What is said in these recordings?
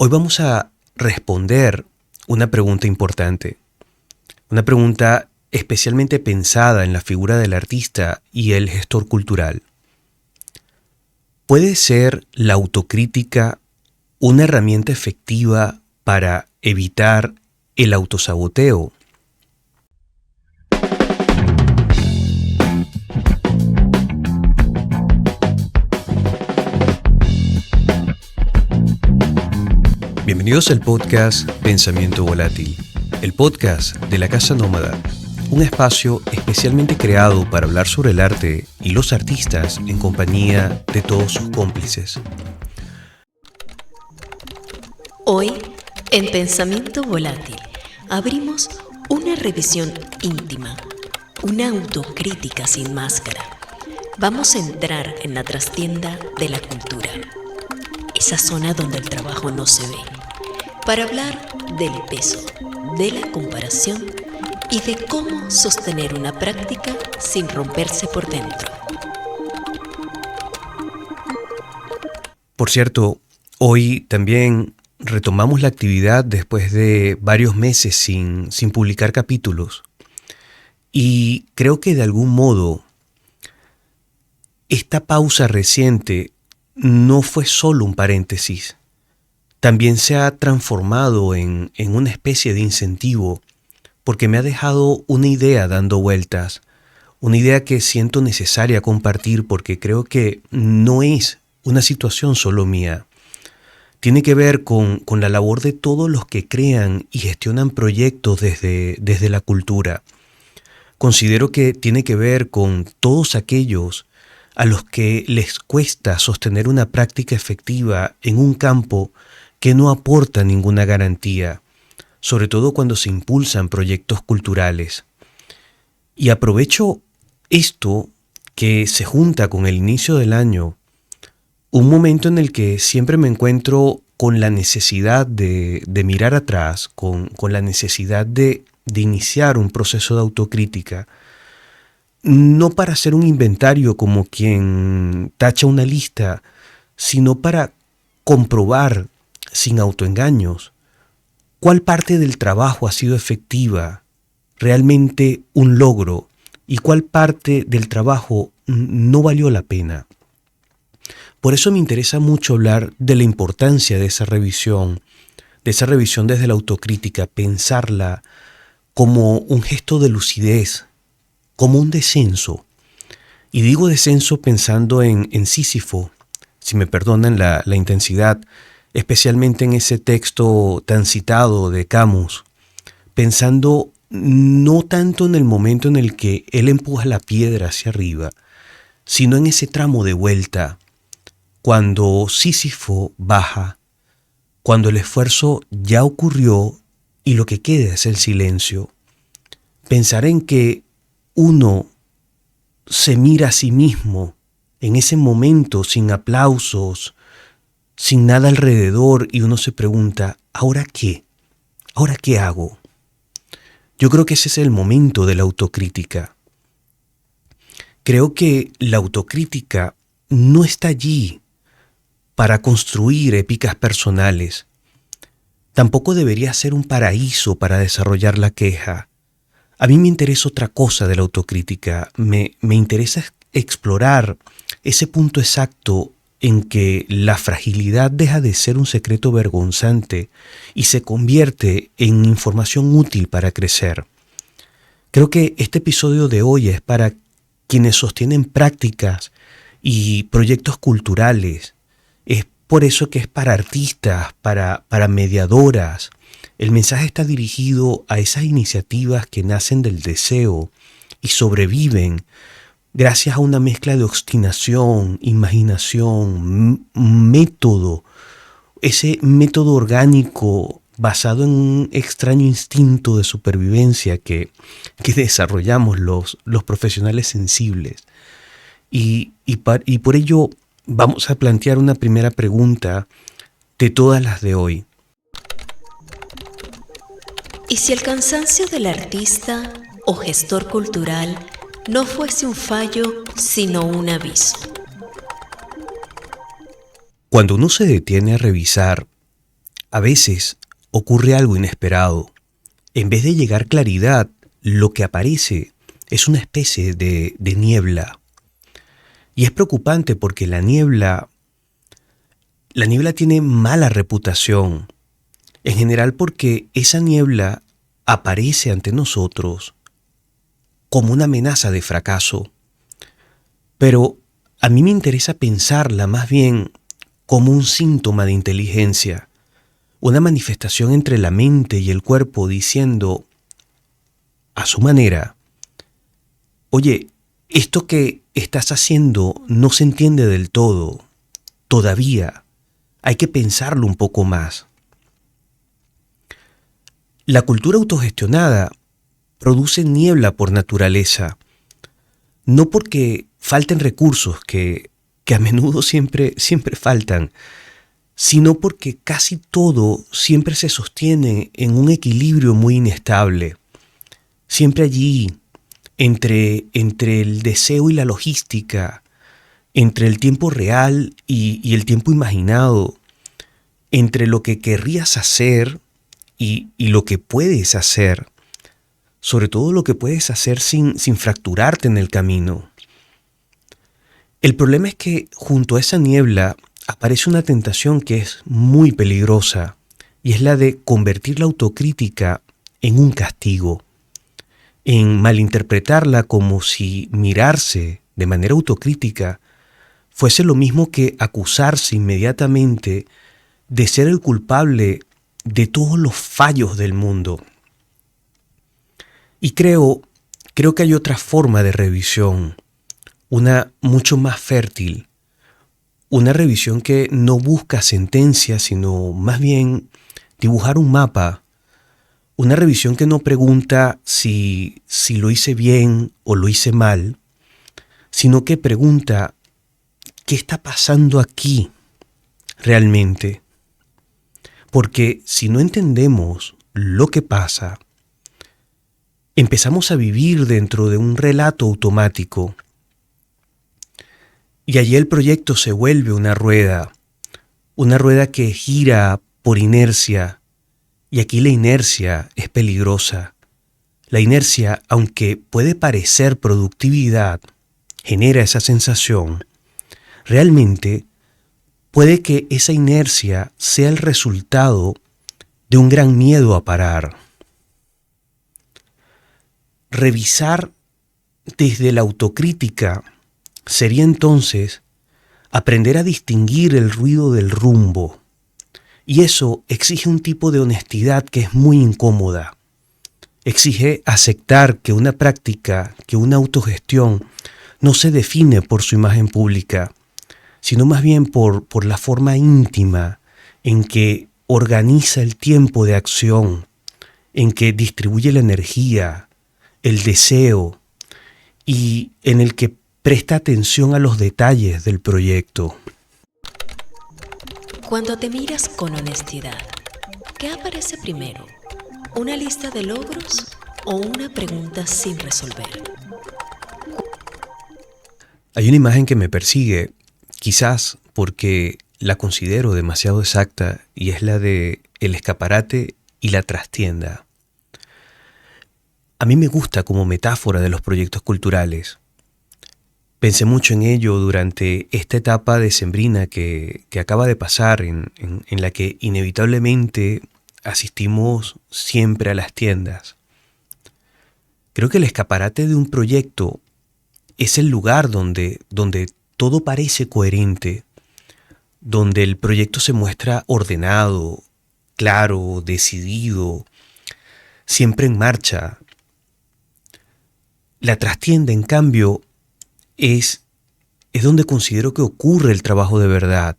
Hoy vamos a responder una pregunta importante, una pregunta especialmente pensada en la figura del artista y el gestor cultural. ¿Puede ser la autocrítica una herramienta efectiva para evitar el autosaboteo? Bienvenidos al podcast Pensamiento Volátil, el podcast de la Casa Nómada, un espacio especialmente creado para hablar sobre el arte y los artistas en compañía de todos sus cómplices. Hoy, en Pensamiento Volátil, abrimos una revisión íntima, una autocrítica sin máscara. Vamos a entrar en la trastienda de la cultura, esa zona donde el trabajo no se ve, para hablar del peso, de la comparación y de cómo sostener una práctica sin romperse por dentro. Por cierto, hoy también retomamos la actividad después de varios meses sin publicar capítulos. Y creo que de algún modo esta pausa reciente no fue solo un paréntesis. También se ha transformado en una especie de incentivo porque me ha dejado una idea dando vueltas, una idea que siento necesaria compartir porque creo que no es una situación solo mía. Tiene que ver con la labor de todos los que crean y gestionan proyectos desde la cultura. Considero que tiene que ver con todos aquellos a los que les cuesta sostener una práctica efectiva en un campo que no aporta ninguna garantía, sobre todo cuando se impulsan proyectos culturales. Y aprovecho esto que se junta con el inicio del año, un momento en el que siempre me encuentro con la necesidad de mirar atrás, con la necesidad de iniciar un proceso de autocrítica, no para hacer un inventario como quien tacha una lista, sino para comprobar sin autoengaños cuál parte del trabajo ha sido efectiva, realmente un logro, y cuál parte del trabajo no valió la pena. Por eso me interesa mucho hablar de la importancia de esa revisión desde la autocrítica, pensarla como un gesto de lucidez, como un descenso. Y digo descenso pensando en Sísifo, si me perdonan la intensidad, especialmente en ese texto tan citado de Camus, pensando no tanto en el momento en el que él empuja la piedra hacia arriba, sino en ese tramo de vuelta, cuando Sísifo baja, cuando el esfuerzo ya ocurrió y lo que queda es el silencio. Pensar en que uno se mira a sí mismo en ese momento sin aplausos, sin nada alrededor, y uno se pregunta, ¿ahora qué? ¿Ahora qué hago? Yo creo que ese es el momento de la autocrítica. Creo que la autocrítica no está allí para construir épicas personales. Tampoco debería ser un paraíso para desarrollar la queja. A mí me interesa otra cosa de la autocrítica. Me interesa explorar ese punto exacto en que la fragilidad deja de ser un secreto vergonzante y se convierte en información útil para crecer. Creo que este episodio de hoy es para quienes sostienen prácticas y proyectos culturales. Es por eso que es para artistas, para mediadoras. El mensaje está dirigido a esas iniciativas que nacen del deseo y sobreviven gracias a una mezcla de obstinación, imaginación, método, ese método orgánico basado en un extraño instinto de supervivencia que desarrollamos los profesionales sensibles. Y por ello vamos a plantear una primera pregunta de todas las de hoy. ¿Y si el cansancio del artista o gestor cultural no fuese un fallo, sino un aviso? Cuando uno se detiene a revisar A veces ocurre algo inesperado. En vez de llegar claridad, lo que aparece es una especie de niebla. Y es preocupante porque la niebla tiene mala reputación. En general porque esa niebla aparece ante nosotros como una amenaza de fracaso. Pero a mí me interesa pensarla más bien como un síntoma de inteligencia, una manifestación entre la mente y el cuerpo diciendo, a su manera, oye, esto que estás haciendo no se entiende del todo, todavía hay que pensarlo un poco más. La cultura autogestionada produce niebla por naturaleza, no porque falten recursos, que a menudo siempre faltan, sino porque casi todo siempre se sostiene en un equilibrio muy inestable. Siempre allí, entre el deseo y la logística, entre el tiempo real y el tiempo imaginado, entre lo que querrías hacer y lo que puedes hacer, sobre todo lo que puedes hacer sin fracturarte en el camino. El problema es que junto a esa niebla aparece una tentación que es muy peligrosa y es la de convertir la autocrítica en un castigo, en malinterpretarla como si mirarse de manera autocrítica fuese lo mismo que acusarse inmediatamente de ser el culpable de todos los fallos del mundo. Y creo que hay otra forma de revisión, una mucho más fértil, una revisión que no busca sentencias, sino más bien dibujar un mapa, una revisión que no pregunta si lo hice bien o lo hice mal, sino que pregunta ¿qué está pasando aquí realmente? Porque si no entendemos lo que pasa, empezamos a vivir dentro de un relato automático y allí el proyecto se vuelve una rueda que gira por inercia, y aquí la inercia es peligrosa. La inercia, aunque puede parecer productividad, genera esa sensación, realmente puede que esa inercia sea el resultado de un gran miedo a parar. Revisar desde la autocrítica sería entonces aprender a distinguir el ruido del rumbo. Y eso exige un tipo de honestidad que es muy incómoda. Exige aceptar que una práctica, que una autogestión, no se define por su imagen pública, sino más bien por la forma íntima en que organiza el tiempo de acción, en que distribuye la energía, el deseo y en el que presta atención a los detalles del proyecto. Cuando te miras con honestidad, ¿qué aparece primero? ¿Una lista de logros o una pregunta sin resolver? Hay una imagen que me persigue, quizás porque la considero demasiado exacta, y es la de el escaparate y la trastienda. A mí me gusta como metáfora de los proyectos culturales. Pensé mucho en ello durante esta etapa decembrina que acaba de pasar, en la que inevitablemente asistimos siempre a las tiendas. Creo que el escaparate de un proyecto es el lugar donde todo parece coherente, donde el proyecto se muestra ordenado, claro, decidido, siempre en marcha. La trastienda, en cambio, es donde considero que ocurre el trabajo de verdad,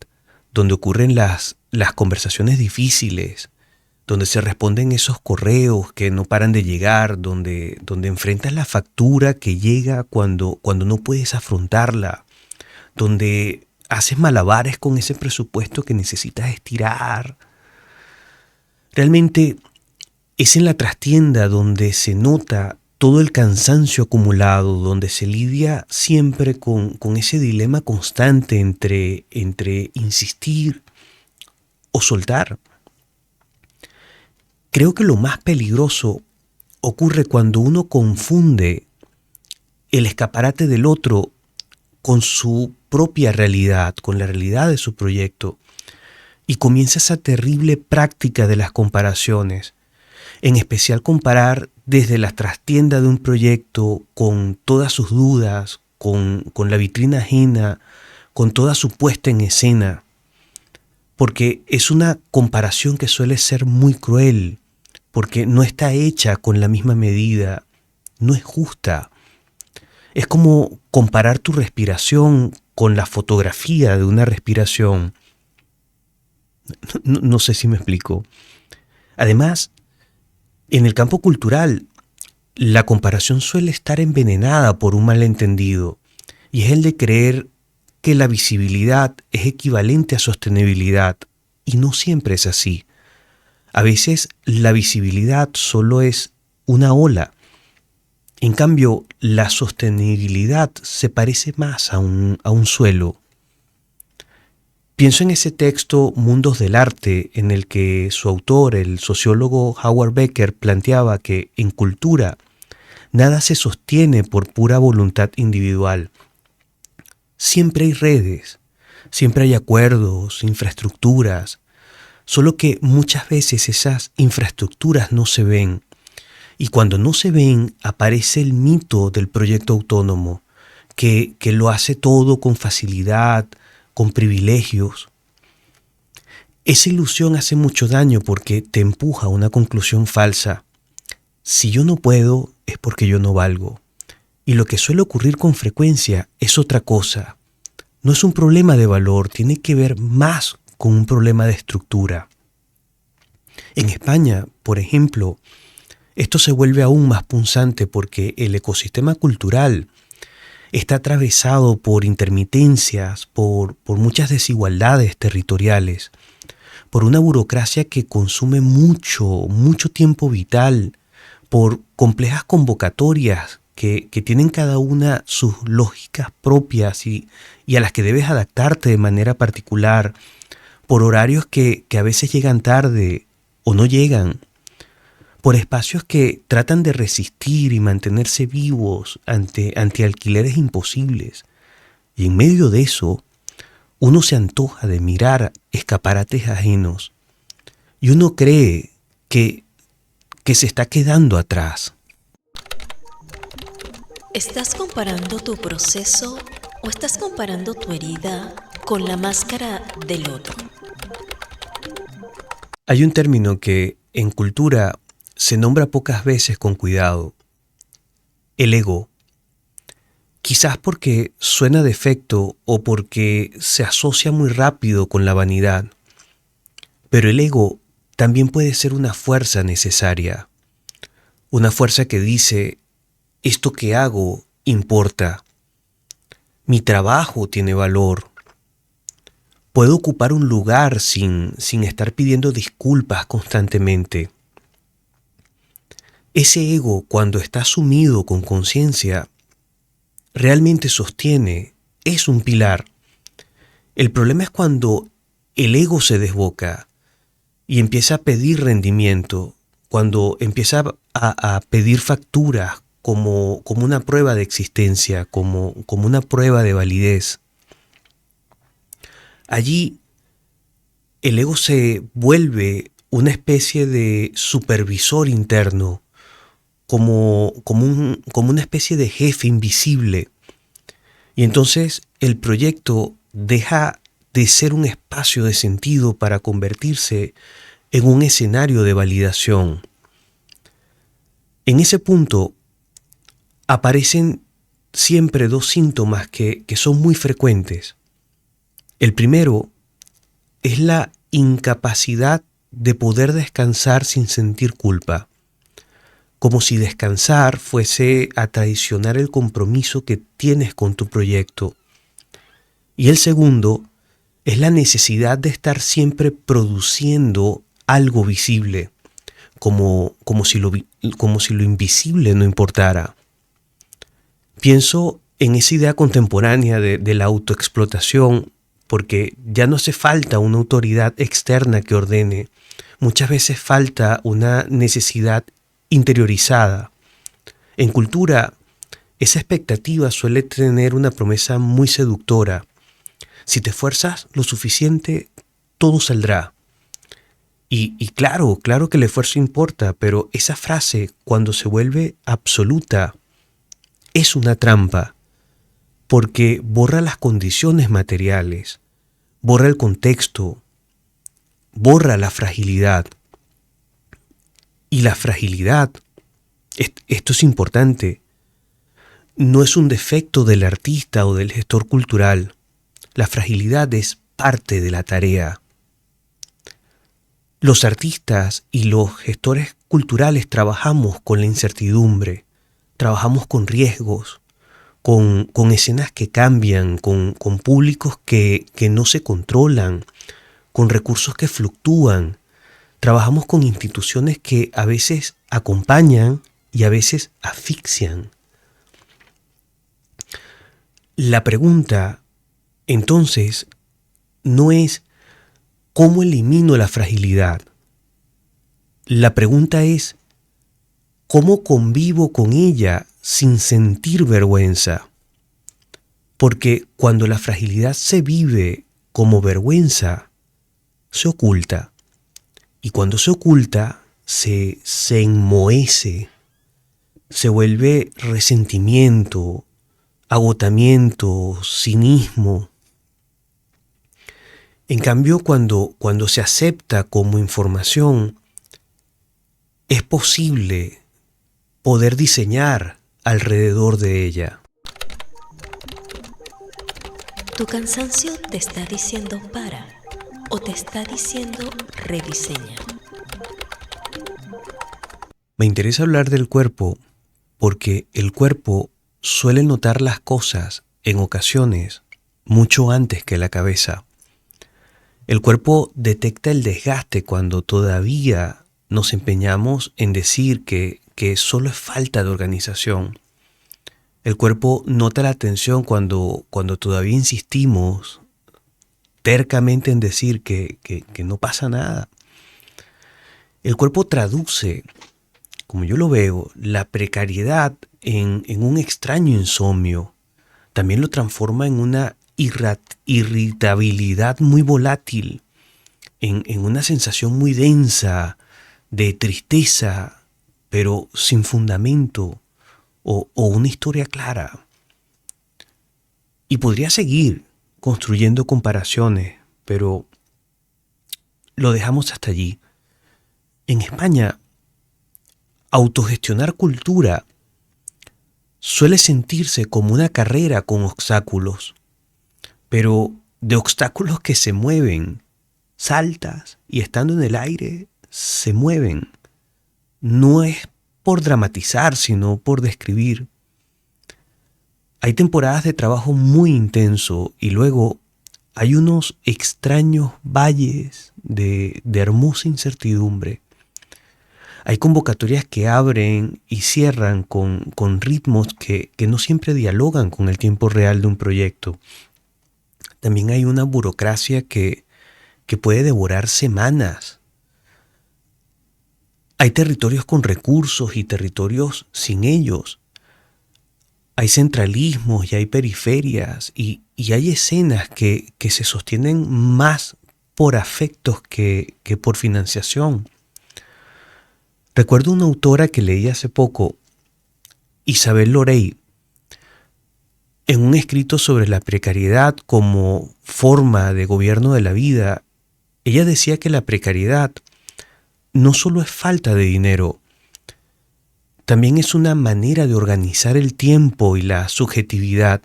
donde ocurren las conversaciones difíciles, donde se responden esos correos que no paran de llegar, donde enfrentas la factura que llega cuando no puedes afrontarla, donde haces malabares con ese presupuesto que necesitas estirar. Realmente es en la trastienda donde se nota todo el cansancio acumulado, donde se lidia siempre con ese dilema constante entre insistir o soltar. Creo que lo más peligroso ocurre cuando uno confunde el escaparate del otro con su propia realidad, con la realidad de su proyecto, y comienza esa terrible práctica de las comparaciones, en especial comparar desde la trastienda de un proyecto con todas sus dudas, con la vitrina ajena, con toda su puesta en escena, porque es una comparación que suele ser muy cruel, porque no está hecha con la misma medida, no es justa. Es como comparar tu respiración con la fotografía de una respiración. No sé si me explico. Además, en el campo cultural, la comparación suele estar envenenada por un malentendido, y es el de creer que la visibilidad es equivalente a sostenibilidad, y no siempre es así. A veces la visibilidad solo es una ola. En cambio, la sostenibilidad se parece más a un suelo. Pienso en ese texto Mundos del Arte, en el que su autor, el sociólogo Howard Becker, planteaba que en cultura nada se sostiene por pura voluntad individual. Siempre hay redes, siempre hay acuerdos, infraestructuras, solo que muchas veces esas infraestructuras no se ven. Y cuando no se ven, aparece el mito del proyecto autónomo, que lo hace todo con facilidad, con privilegios. Esa ilusión hace mucho daño porque te empuja a una conclusión falsa. Si yo no puedo, es porque yo no valgo. Y lo que suele ocurrir con frecuencia es otra cosa. No es un problema de valor, tiene que ver más con un problema de estructura. En España, por ejemplo, esto se vuelve aún más punzante porque el ecosistema cultural está atravesado por intermitencias, por muchas desigualdades territoriales, por una burocracia que consume mucho tiempo vital, por complejas convocatorias que tienen cada una sus lógicas propias y a las que debes adaptarte de manera particular, por horarios que a veces llegan tarde o no llegan, por espacios que tratan de resistir y mantenerse vivos ante alquileres imposibles. Y en medio de eso, uno se antoja de mirar escaparates ajenos y uno cree que se está quedando atrás. ¿Estás comparando tu proceso o estás comparando tu herida con la máscara del otro? Hay un término que en cultura se nombra pocas veces con cuidado: el ego. Quizás porque suena defecto o porque se asocia muy rápido con la vanidad. Pero el ego también puede ser una fuerza necesaria. Una fuerza que dice: esto que hago importa. Mi trabajo tiene valor. Puedo ocupar un lugar sin estar pidiendo disculpas constantemente. Ese ego, cuando está sumido con conciencia, realmente sostiene, es un pilar. El problema es cuando el ego se desboca y empieza a pedir rendimiento, cuando empieza a pedir facturas como una prueba de existencia, como una prueba de validez. Allí el ego se vuelve una especie de supervisor interno, como una especie de jefe invisible. Y entonces el proyecto deja de ser un espacio de sentido para convertirse en un escenario de validación. En ese punto aparecen siempre dos síntomas que son muy frecuentes. El primero es la incapacidad de poder descansar sin sentir culpa, como si descansar fuese a traicionar el compromiso que tienes con tu proyecto. Y el segundo es la necesidad de estar siempre produciendo algo visible, como si lo invisible no importara. Pienso en esa idea contemporánea de la autoexplotación, porque ya no hace falta una autoridad externa que ordene, Muchas veces falta una necesidad interiorizada. En cultura, esa expectativa suele tener una promesa muy seductora. Si te esfuerzas lo suficiente, todo saldrá. Y claro que el esfuerzo importa, pero esa frase, cuando se vuelve absoluta, es una trampa, porque borra las condiciones materiales, borra el contexto, borra la fragilidad. Y la fragilidad, esto es importante, no es un defecto del artista o del gestor cultural. La fragilidad es parte de la tarea. Los artistas y los gestores culturales trabajamos con la incertidumbre, trabajamos con riesgos, con escenas que cambian, con públicos que no se controlan, con recursos que fluctúan. Trabajamos con instituciones que a veces acompañan y a veces asfixian. La pregunta, entonces, no es ¿cómo elimino la fragilidad? La pregunta es ¿cómo convivo con ella sin sentir vergüenza? Porque cuando la fragilidad se vive como vergüenza, se oculta. Y cuando se oculta, se enmohece, se vuelve resentimiento, agotamiento, cinismo. En cambio, cuando se acepta como información, es posible poder diseñar alrededor de ella. Tu cansancio te está diciendo para o te está diciendo rediseña. Me interesa hablar del cuerpo porque el cuerpo suele notar las cosas en ocasiones mucho antes que la cabeza. El cuerpo detecta el desgaste cuando todavía nos empeñamos en decir que solo es falta de organización. El cuerpo nota la tensión cuando todavía insistimos tercamente en decir que no pasa nada. El cuerpo traduce, como yo lo veo, la precariedad en un extraño insomnio. También lo transforma en una irritabilidad muy volátil, en una sensación muy densa de tristeza, pero sin fundamento o una historia clara. Y podría seguir construyendo comparaciones, pero lo dejamos hasta allí. En España, autogestionar cultura suele sentirse como una carrera con obstáculos, pero de obstáculos que se mueven, saltas y estando en el aire se mueven. No es por dramatizar, sino por describir. Hay temporadas de trabajo muy intenso y luego hay unos extraños valles de hermosa incertidumbre. Hay convocatorias que abren y cierran con ritmos que no siempre dialogan con el tiempo real de un proyecto. También hay una burocracia que puede devorar semanas. Hay territorios con recursos y territorios sin ellos. Hay centralismos y hay periferias y hay escenas que se sostienen más por afectos que por financiación. Recuerdo una autora que leí hace poco, Isabel Lorey, en un escrito sobre la precariedad como forma de gobierno de la vida. Ella decía que la precariedad no solo es falta de dinero, también es una manera de organizar el tiempo y la subjetividad.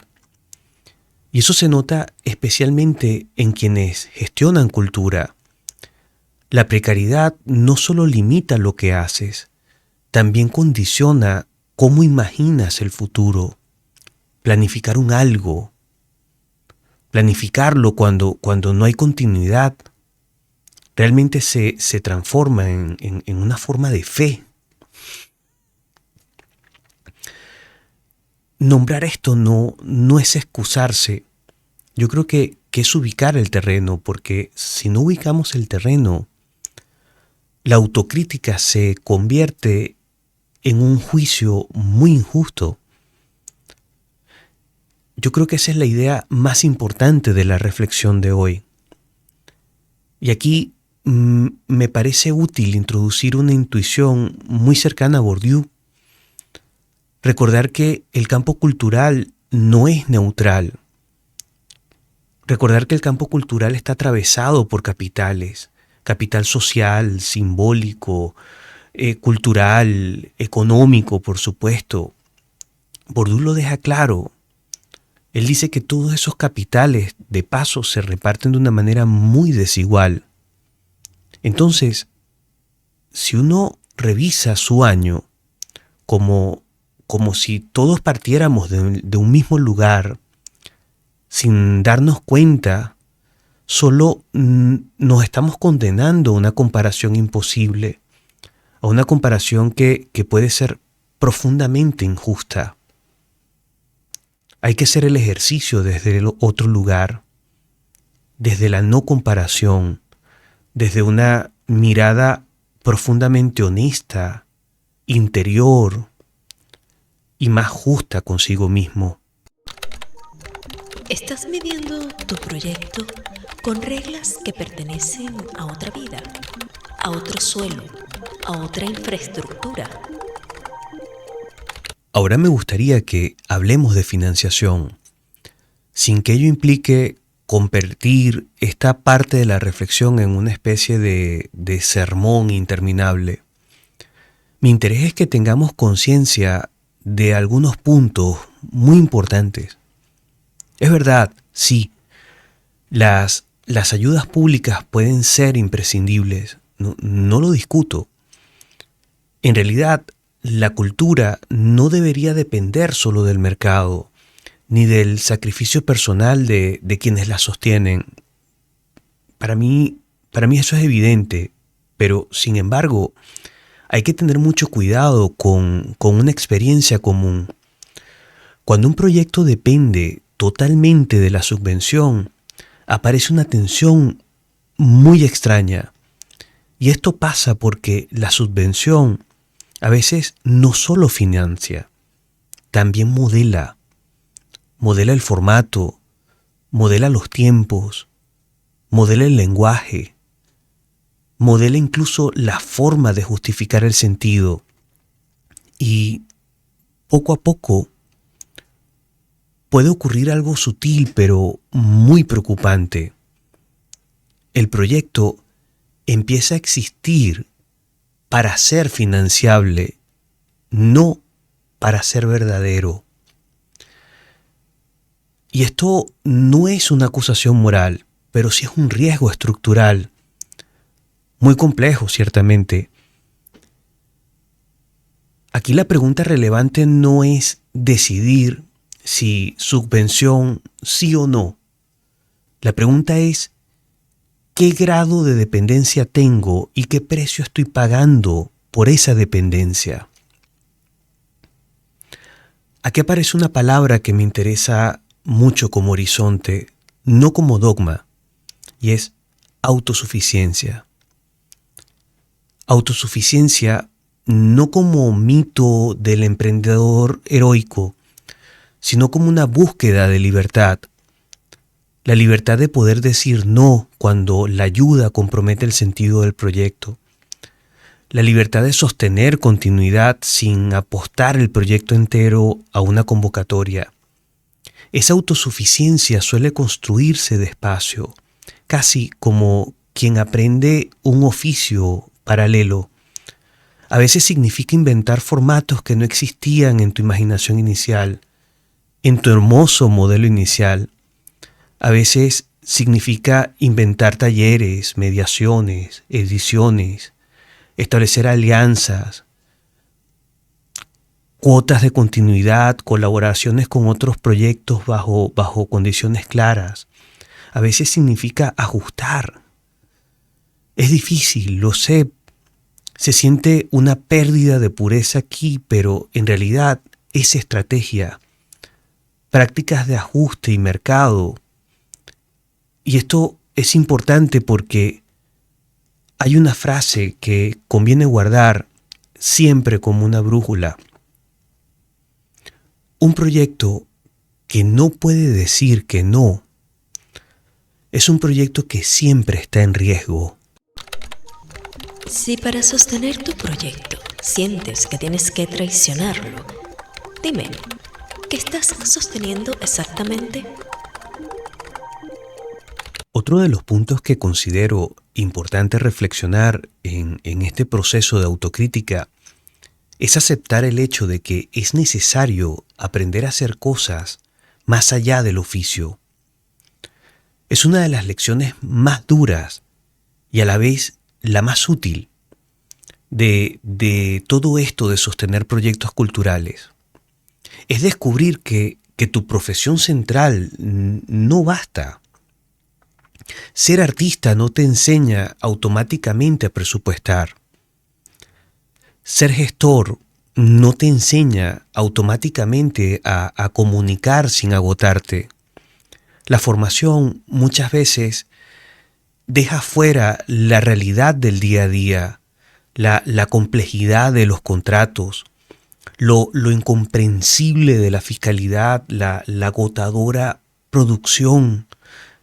Y eso se nota especialmente en quienes gestionan cultura. La precariedad no solo limita lo que haces, también condiciona cómo imaginas el futuro. Planificar un algo, planificarlo cuando no hay continuidad, realmente se transforma en una forma de fe. Nombrar esto no es excusarse. Yo creo que es ubicar el terreno, porque si no ubicamos el terreno, la autocrítica se convierte en un juicio muy injusto. Yo creo que esa es la idea más importante de la reflexión de hoy. Y aquí me parece útil introducir una intuición muy cercana a Bourdieu. Recordar que el campo cultural no es neutral. Recordar que el campo cultural está atravesado por capitales. Capital social, simbólico, cultural, económico, por supuesto. Bourdieu lo deja claro. Él dice que todos esos capitales, de paso, se reparten de una manera muy desigual. Entonces, si uno revisa su año como si todos partiéramos de un mismo lugar, sin darnos cuenta, solo nos estamos condenando a una comparación imposible, a una comparación que puede ser profundamente injusta. Hay que hacer el ejercicio desde el otro lugar, desde la no comparación, desde una mirada profundamente honesta, interior y más justa consigo mismo. Estás midiendo tu proyecto con reglas que pertenecen a otra vida, a otro suelo, a otra infraestructura. Ahora me gustaría que hablemos de financiación, sin que ello implique convertir esta parte de la reflexión en una especie de sermón interminable. Mi interés es que tengamos conciencia de algunos puntos muy importantes. Es verdad, sí, las ayudas públicas pueden ser imprescindibles, no lo discuto. En realidad, la cultura no debería depender solo del mercado, ni del sacrificio personal de quienes la sostienen. Para mí eso es evidente, pero sin embargo, hay que tener mucho cuidado con una experiencia común. Cuando un proyecto depende totalmente de la subvención, aparece una tensión muy extraña. Y esto pasa porque la subvención a veces no solo financia, también modela el formato, modela los tiempos, modela el lenguaje, modela incluso la forma de justificar el sentido. Y poco a poco puede ocurrir algo sutil pero muy preocupante. El proyecto empieza a existir para ser financiable, no para ser verdadero. Y esto no es una acusación moral, pero sí es un riesgo estructural, muy complejo ciertamente. Aquí la pregunta relevante no es decidir si subvención sí o no. La pregunta es ¿qué grado de dependencia tengo y qué precio estoy pagando por esa dependencia? Aquí aparece una palabra que me interesa mucho como horizonte, no como dogma, y es autosuficiencia. Autosuficiencia no como mito del emprendedor heroico, sino como una búsqueda de libertad. La libertad de poder decir no cuando la ayuda compromete el sentido del proyecto. La libertad de sostener continuidad sin apostar el proyecto entero a una convocatoria. Esa autosuficiencia suele construirse despacio, casi como quien aprende un oficio paralelo. A veces significa inventar formatos que no existían en tu imaginación inicial, en tu hermoso modelo inicial. A veces significa inventar talleres, mediaciones, ediciones, establecer alianzas, cuotas de continuidad, colaboraciones con otros proyectos bajo condiciones claras. A veces significa ajustar. Es difícil, lo sé. Se siente una pérdida de pureza aquí, pero en realidad es estrategia. Prácticas de ajuste y mercado. Y esto es importante porque hay una frase que conviene guardar siempre como una brújula. Un proyecto que no puede decir que no es un proyecto que siempre está en riesgo. Si para sostener tu proyecto sientes que tienes que traicionarlo, dime, ¿qué estás sosteniendo exactamente? Otro de los puntos que considero importante reflexionar en este proceso de autocrítica es aceptar el hecho de que es necesario aprender a hacer cosas más allá del oficio. Es una de las lecciones más duras y a la vez la más útil de todo esto de sostener proyectos culturales. Es descubrir que tu profesión central no basta. Ser artista no te enseña automáticamente a presupuestar. Ser gestor no te enseña automáticamente a comunicar sin agotarte. La formación muchas veces deja fuera la realidad del día a día, la complejidad de los contratos, lo incomprensible de la fiscalidad, la agotadora producción,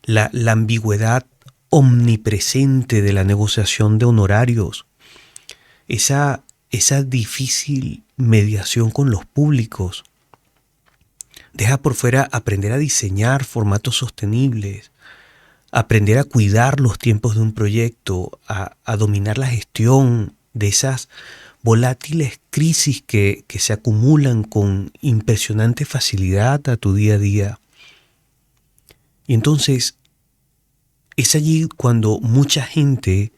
la ambigüedad omnipresente de la negociación de honorarios, esa difícil mediación con los públicos. Deja por fuera aprender a diseñar formatos sostenibles, aprender a cuidar los tiempos de un proyecto, a dominar la gestión de esas volátiles crisis que se acumulan con impresionante facilidad a tu día a día. Y entonces es allí cuando mucha gente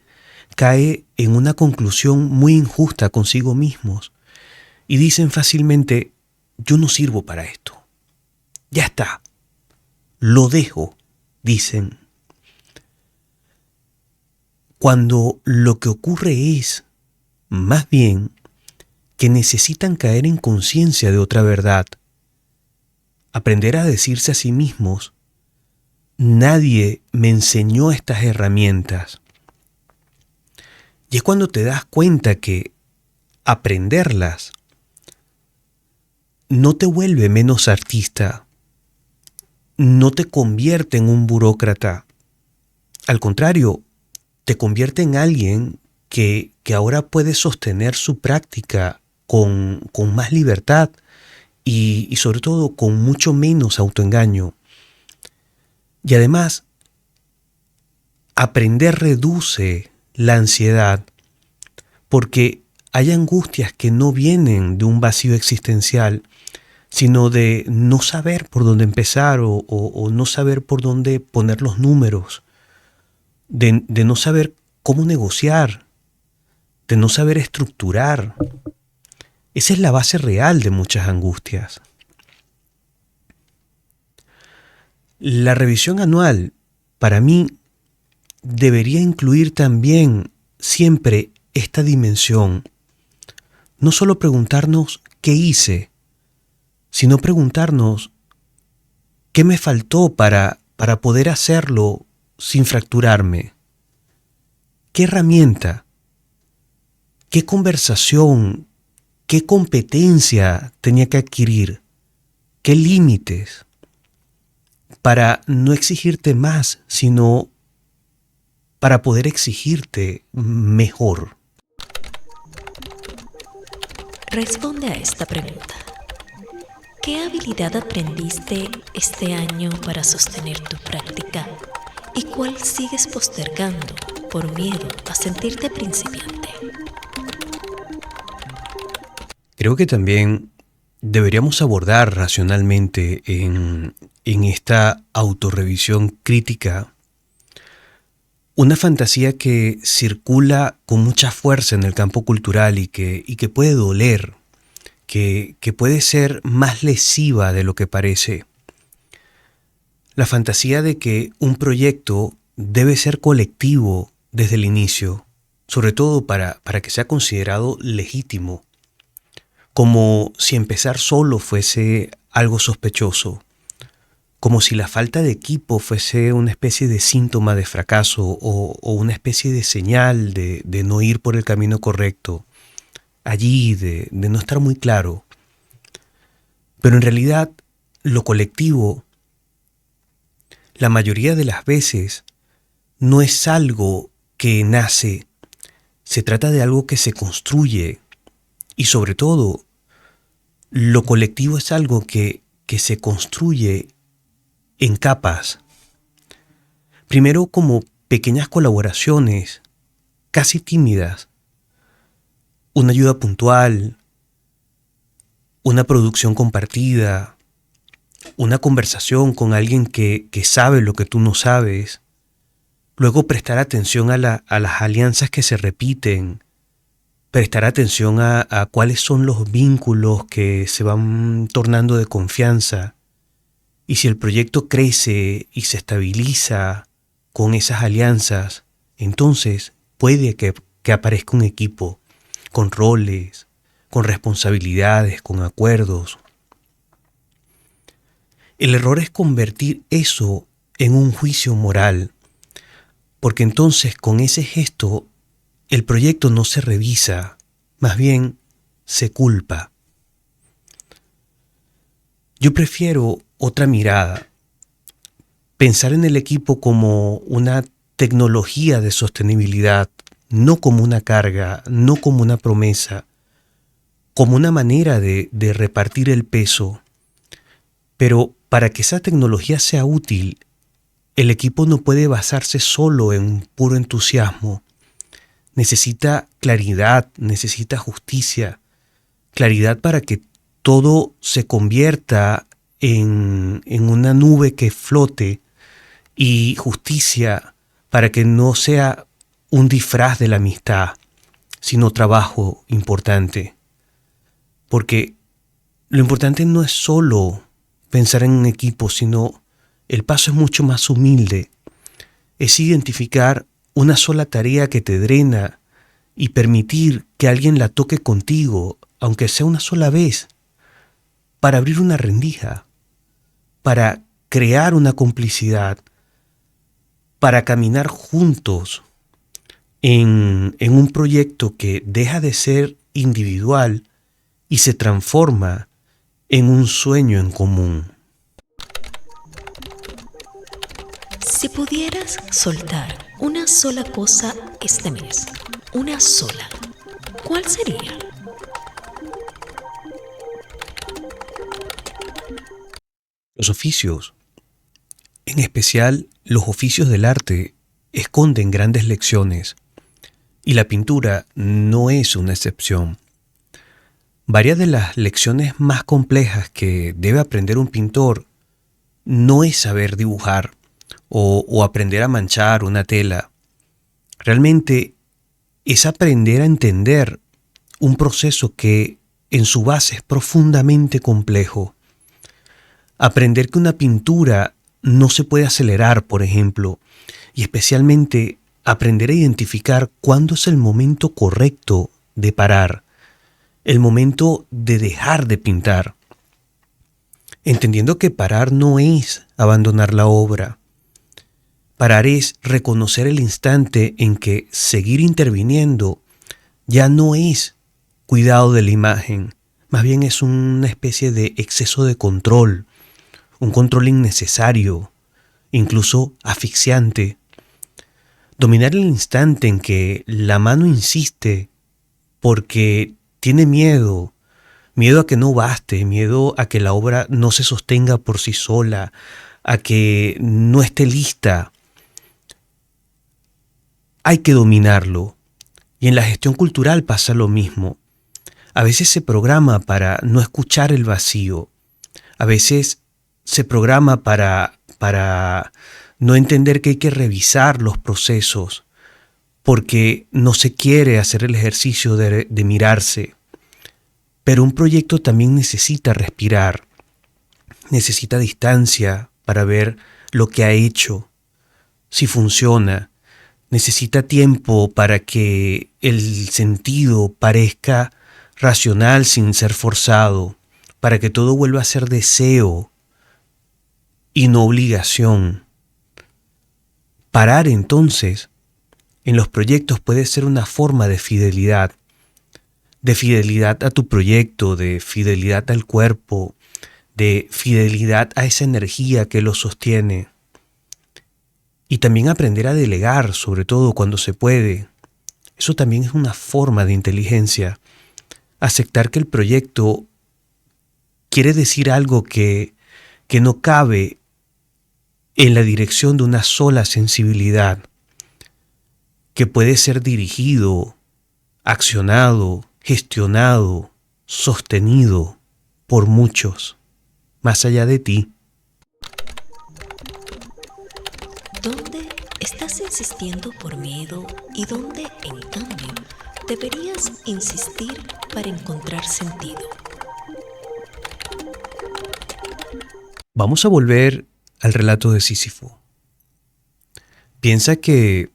cae en una conclusión muy injusta consigo mismos y dicen fácilmente: yo no sirvo para esto. Ya está, lo dejo, dicen. Cuando lo que ocurre es, más bien, que necesitan caer en conciencia de otra verdad. Aprender a decirse a sí mismos: nadie me enseñó estas herramientas. Y es cuando te das cuenta que aprenderlas no te vuelve menos artista, no te convierte en un burócrata. Al contrario, te convierte en alguien que ahora puede sostener su práctica con más libertad y sobre todo con mucho menos autoengaño. Y además, aprender reduce la ansiedad, porque hay angustias que no vienen de un vacío existencial, sino de no saber por dónde empezar o no saber por dónde poner los números, de no saber cómo negociar, de no saber estructurar. Esa es la base real de muchas angustias. La revisión anual, para mí, debería incluir también siempre esta dimensión. No solo preguntarnos qué hice, sino preguntarnos qué me faltó para poder hacerlo sin fracturarme. ¿Qué herramienta, qué conversación, qué competencia tenía que adquirir? ¿Qué límites? Para no exigirte más, sino para poder exigirte mejor. Responde a esta pregunta. ¿Qué habilidad aprendiste este año para sostener tu práctica y cuál sigues postergando por miedo a sentirte principiante? Creo que también deberíamos abordar racionalmente en esta autorrevisión crítica una fantasía que circula con mucha fuerza en el campo cultural y que puede doler, que puede ser más lesiva de lo que parece. La fantasía de que un proyecto debe ser colectivo desde el inicio, sobre todo para que sea considerado legítimo, como si empezar solo fuese algo sospechoso, como si la falta de equipo fuese una especie de síntoma de fracaso o una especie de señal de no ir por el camino correcto, allí de no estar muy claro. Pero en realidad lo colectivo, la mayoría de las veces, no es algo que nace, se trata de algo que se construye y sobre todo lo colectivo es algo que se construye en capas. Primero como pequeñas colaboraciones, casi tímidas, una ayuda puntual, una producción compartida, una conversación con alguien que sabe lo que tú no sabes, luego prestar atención a las alianzas que se repiten, prestar atención a cuáles son los vínculos que se van tornando de confianza, y si el proyecto crece y se estabiliza con esas alianzas, entonces puede que aparezca un equipo con roles, con responsabilidades, con acuerdos. El error es convertir eso en un juicio moral, porque entonces con ese gesto el proyecto no se revisa, más bien se culpa. Yo prefiero otra mirada, pensar en el equipo como una tecnología de sostenibilidad, no como una carga, no como una promesa, como una manera de repartir el peso. Pero para que esa tecnología sea útil, el equipo no puede basarse solo en puro entusiasmo. Necesita claridad, necesita justicia, claridad para que todo se convierta en una nube que flote y justicia para que no sea un disfraz de la amistad, sino trabajo importante. Porque lo importante no es solo pensar en un equipo, sino el paso es mucho más humilde. Es identificar una sola tarea que te drena y permitir que alguien la toque contigo, aunque sea una sola vez, para abrir una rendija, para crear una complicidad, para caminar juntos en un proyecto que deja de ser individual y se transforma en un sueño en común. Si pudieras soltar una sola cosa este mes, una sola, ¿cuál sería? Los oficios, en especial los oficios del arte, esconden grandes lecciones y la pintura no es una excepción. Varias de las lecciones más complejas que debe aprender un pintor no es saber dibujar o aprender a manchar una tela. Realmente es aprender a entender un proceso que en su base es profundamente complejo. Aprender que una pintura no se puede acelerar, por ejemplo, y especialmente aprender a identificar cuándo es el momento correcto de parar, el momento de dejar de pintar, entendiendo que parar no es abandonar la obra. Parar es reconocer el instante en que seguir interviniendo ya no es cuidado de la imagen, más bien es una especie de exceso de control, un control innecesario, incluso asfixiante. Dominar el instante en que la mano insiste porque tiene miedo a que no baste, miedo a que la obra no se sostenga por sí sola, a que no esté lista. Hay que dominarlo. Y en la gestión cultural pasa lo mismo. A veces se programa para no escuchar el vacío. A veces se programa para no entender que hay que revisar los procesos, porque no se quiere hacer el ejercicio de mirarse. Pero un proyecto también necesita respirar, necesita distancia para ver lo que ha hecho, si funciona. Necesita tiempo para que el sentido parezca racional sin ser forzado, para que todo vuelva a ser deseo y no obligación. Parar entonces en los proyectos puede ser una forma de fidelidad a tu proyecto, de fidelidad al cuerpo, de fidelidad a esa energía que lo sostiene. Y también aprender a delegar, sobre todo cuando se puede. Eso también es una forma de inteligencia. Aceptar que el proyecto quiere decir algo que no cabe en la dirección de una sola sensibilidad, que puede ser dirigido, accionado, gestionado, sostenido por muchos, más allá de ti. ¿Dónde estás insistiendo por miedo y dónde, en cambio, deberías insistir para encontrar sentido? Vamos a volver al relato de Sísifo. Piensa que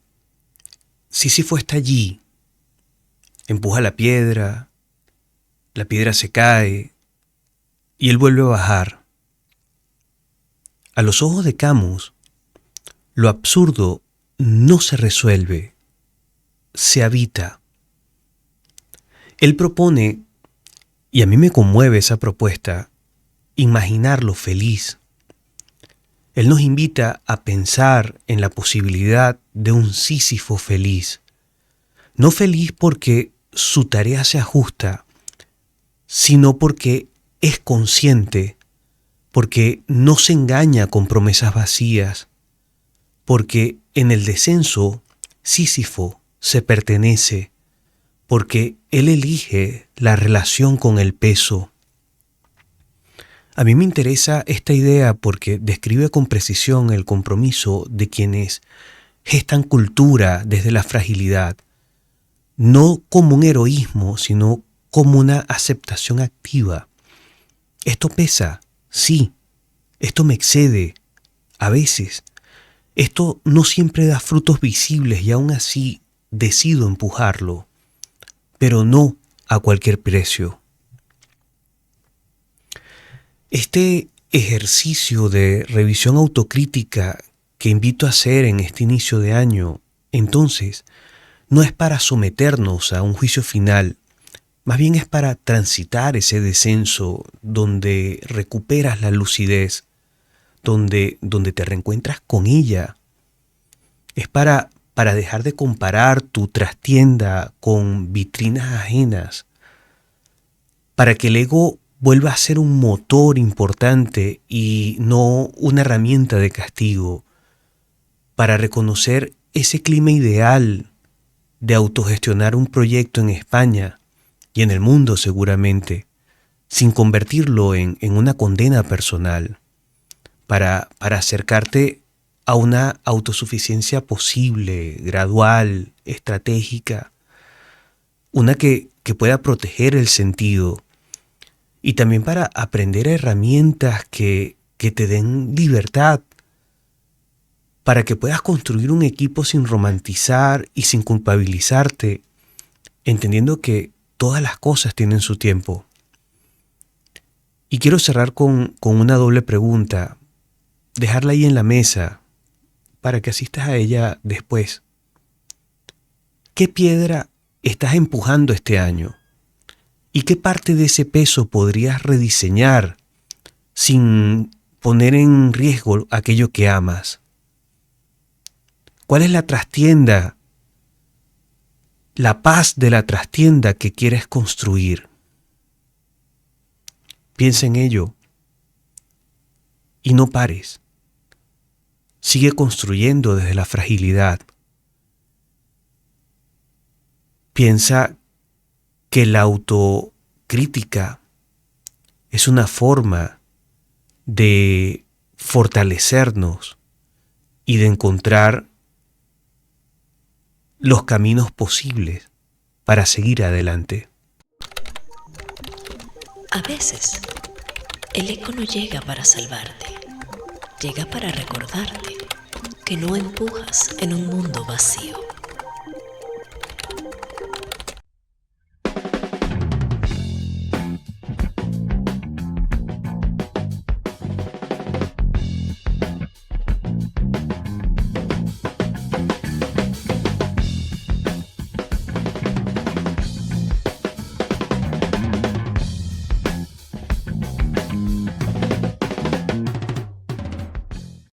Sísifo está allí, empuja la piedra se cae y él vuelve a bajar. A los ojos de Camus, lo absurdo no se resuelve, se habita. Él propone, y a mí me conmueve esa propuesta, imaginarlo feliz. Él nos invita a pensar en la posibilidad de un Sísifo feliz. No feliz porque su tarea se ajusta, sino porque es consciente, porque no se engaña con promesas vacías, porque en el descenso Sísifo se pertenece, porque él elige la relación con el peso. A mí me interesa esta idea porque describe con precisión el compromiso de quienes gestan cultura desde la fragilidad, no como un heroísmo, sino como una aceptación activa. Esto pesa, sí, esto me excede, a veces. Esto no siempre da frutos visibles y aún así decido empujarlo, pero no a cualquier precio. Este ejercicio de revisión autocrítica que invito a hacer en este inicio de año, entonces, no es para someternos a un juicio final, más bien es para transitar ese descenso donde recuperas la lucidez, donde te reencuentras con ella. Es para dejar de comparar tu trastienda con vitrinas ajenas, para que el ego vuelva a ser un motor importante y no una herramienta de castigo, para reconocer ese clima ideal de autogestionar un proyecto en España y en el mundo seguramente, sin convertirlo en una condena personal, para acercarte a una autosuficiencia posible, gradual, estratégica, una que pueda proteger el sentido, y también para aprender herramientas que te den libertad, para que puedas construir un equipo sin romantizar y sin culpabilizarte, entendiendo que todas las cosas tienen su tiempo. Y quiero cerrar con una doble pregunta, dejarla ahí en la mesa, para que asistas a ella después. ¿Qué piedra estás empujando este año? ¿Y qué parte de ese peso podrías rediseñar sin poner en riesgo aquello que amas? ¿Cuál es la trastienda, la paz de la trastienda que quieres construir? Piensa en ello y no pares. Sigue construyendo desde la fragilidad. Piensa que la autocrítica es una forma de fortalecernos y de encontrar los caminos posibles para seguir adelante. A veces, el eco no llega para salvarte, llega para recordarte que no empujas en un mundo vacío.